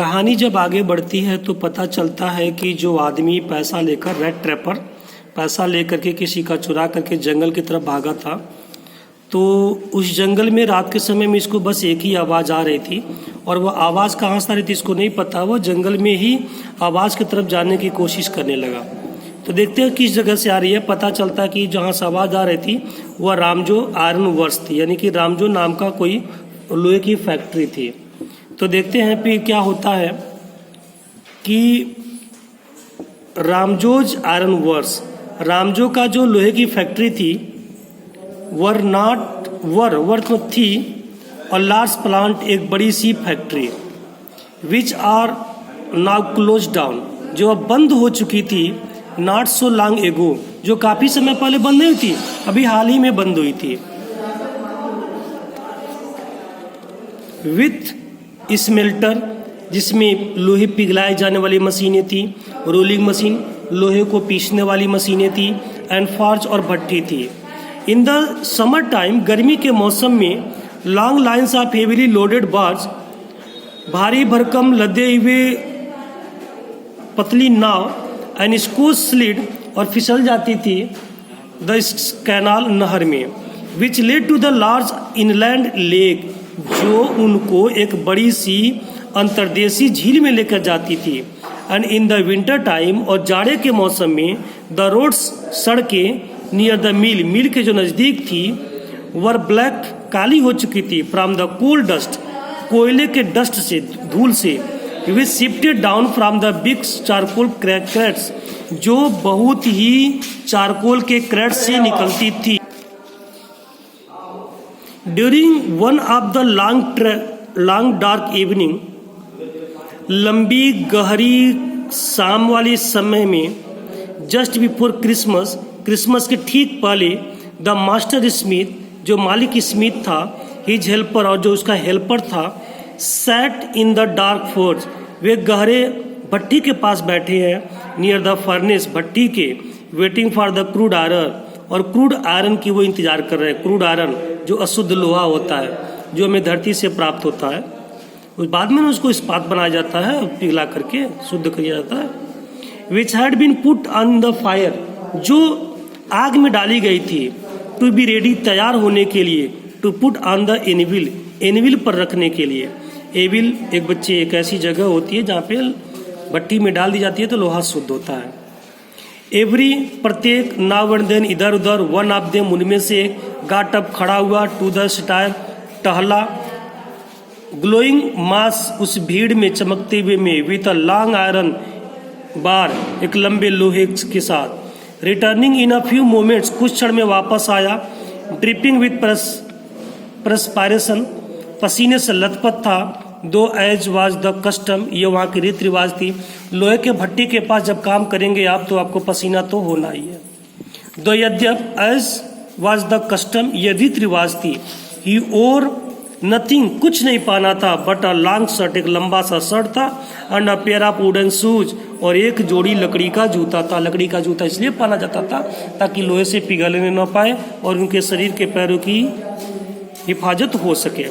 कहानी जब आगे बढ़ती है तो पता चलता है कि जो आदमी पैसा लेकर, रेड ट्रैपर पैसा लेकर के किसी का चुरा करके जंगल की तरफ भागा था, तो उस जंगल में रात के समय में इसको बस एक ही आवाज़ आ रही थी और वह आवाज़ कहाँ से आ रही थी इसको नहीं पता। वह जंगल में ही आवाज़ की तरफ जाने की कोशिश करने लगा। तो देखते हैं किस जगह से आ रही है। पता चलता है कि जहाँ से आवाज़ आ रही थी वह रामजो आयरन वर्क्स थी, यानी कि रामजो नाम का कोई लोहे की फैक्ट्री थी। तो देखते हैं फिर क्या होता है कि रामजोज आयरन वर्क्स, रामजो का जो लोहे की फैक्ट्री थी वर्थ थी और लार्ज प्लांट, एक बड़ी सी factory, which are now close down, जो अब बंद हो चुकी थी, नॉट सो लॉन्ग एगो, जो काफ़ी समय पहले बंद नहीं थी, अभी हाल ही में बंद हुई थी। विथ स्मेल्टर, जिसमें लोहे पिघलाए जाने वाली मशीनें थी, रोलिंग मशीन, लोहे को पीसने वाली मशीनें थी, एंड फॉर्ज और भट्टी थी। इन द समर टाइम, गर्मी के मौसम में, long lines of heavily loaded barge, भारी भरकम लदे हुए पतली नाव, एंड स्कूज स्लिड, और फिसल जाती थी द कैनाल, नहर में, which led to the large inland lake, जो उनको एक बड़ी सी अंतर्देशीय झील में लेकर जाती थी। And in the winter time, और जाड़े के मौसम में, द रोड्स, सड़कें, नियर द मिल के जो नज़दीक थी, वर ब्लैक, काली हो चुकी थी, फ्रॉम द कोल डस्ट, कोयले के डस्ट से, धूल से, which shifted down from the big charcoal crates, जो बहुत ही चारकोल के क्रैट्स से निकलती थी। During one of the long dark evening, लंबी गहरी शाम वाली समय में, जस्ट बिफोर क्रिसमस, क्रिसमस के ठीक पहले, द मास्टर स्मिथ, जो मालिक स्मिथ था, हिज हेल्पर, और जो उसका हेल्पर था, sat in the dark forge, वे गहरे भट्टी के पास बैठे हैं, नियर द फर्नेस, भट्टी के, waiting for the crude iron, और क्रूड आयरन की वो इंतजार कर रहे हैं। क्रूड आयरन जो अशुद्ध लोहा होता है, जो हमें धरती से प्राप्त होता है, उस बाद में उसको इस्पात बनाया जाता है, पिघला करके शुद्ध किया जाता है। Which had been put on the fire, जो आग में डाली गई थी, टू बी रेडी, तैयार होने के लिए, to put on the anvil, anvil पर रखने के लिए। एविल एक ऐसी जगह होती है जहाँ पे भट्टी में डाल दी जाती है तो लोहा शुद्ध होता है। एवरी, प्रत्येक, नाउ एंड देन, इधर उधर, वन ऑफ देम, उनमें से एक, गाट अप, खड़ा हुआ, टू द स्टायर, टहला, ग्लोइंग मास, उस भीड़ में, चमकते हुए में, with a long iron bar, एक लंबे लोहे के साथ, returning in a few moments, कुछ क्षण में वापस आया, ड्रिपिंग विथ परस्पायरेशन, पसीने से लथपथ था, दो एज वाज द कस्टम, ये वहाँ की रीति रिवाज थी। लोहे के भट्टी के पास जब काम करेंगे आप तो आपको पसीना तो होना ही है। दो यद्यप एज वाज द कस्टम, ये रीति रिवाज थी। ही और नथिंग, कुछ नहीं पाना था, बट अ लॉन्ग शर्ट, एक लंबा सा शर्ट था, and a pair of wooden shoes, और एक जोड़ी लकड़ी का जूता था। लकड़ी का जूता इसलिए पहना जाता था ताकि लोहे से पिघलने न पाए और उनके शरीर के पैरों की हिफाजत हो सके।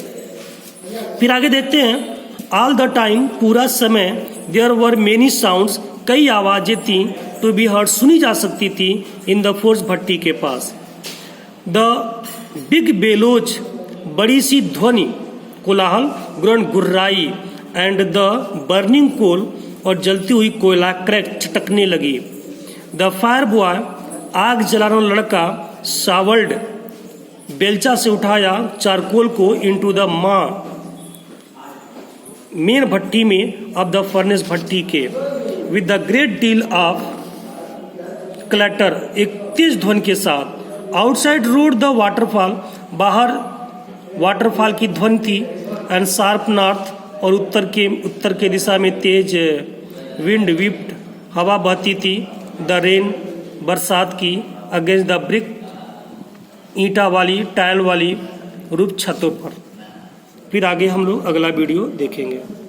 फिर आगे देखते हैं, ऑल द टाइम, पूरा समय, देयर वर मेनी साउंड्स, कई आवाजें थीं, टू बी हर्ड, सुनी जा सकती थी, इन द फोर्स, भट्टी के पास। द बिग बेलोज, बड़ी सी ध्वनि, कोलाहल, ग्रहण, गुर्राई, एंड द बर्निंग कोल, और जलती हुई कोयला क्रैक, छटकने लगी। द फायर बॉय, आग जलाने वाला लड़का, सावल्ड, बेलचा से उठाया चारकोल को, इनटू द मेन भट्टी में, ऑफ द फर्नेस, भट्टी के, with the great deal of clatter, एक तेज ध्वनि के साथ। आउटसाइड रोड द वाटरफॉल, बाहर वाटरफॉल की ध्वनि थी, एंड शार्प नॉर्थ, और उत्तर के दिशा में तेज विंड विप्ड, हवा बहती थी, द रेन, बरसात की, अगेंस्ट द ब्रिक, ईंटा वाली, टाइल वाली रूप छतों पर। फिर आगे हम लोग अगला वीडियो देखेंगे।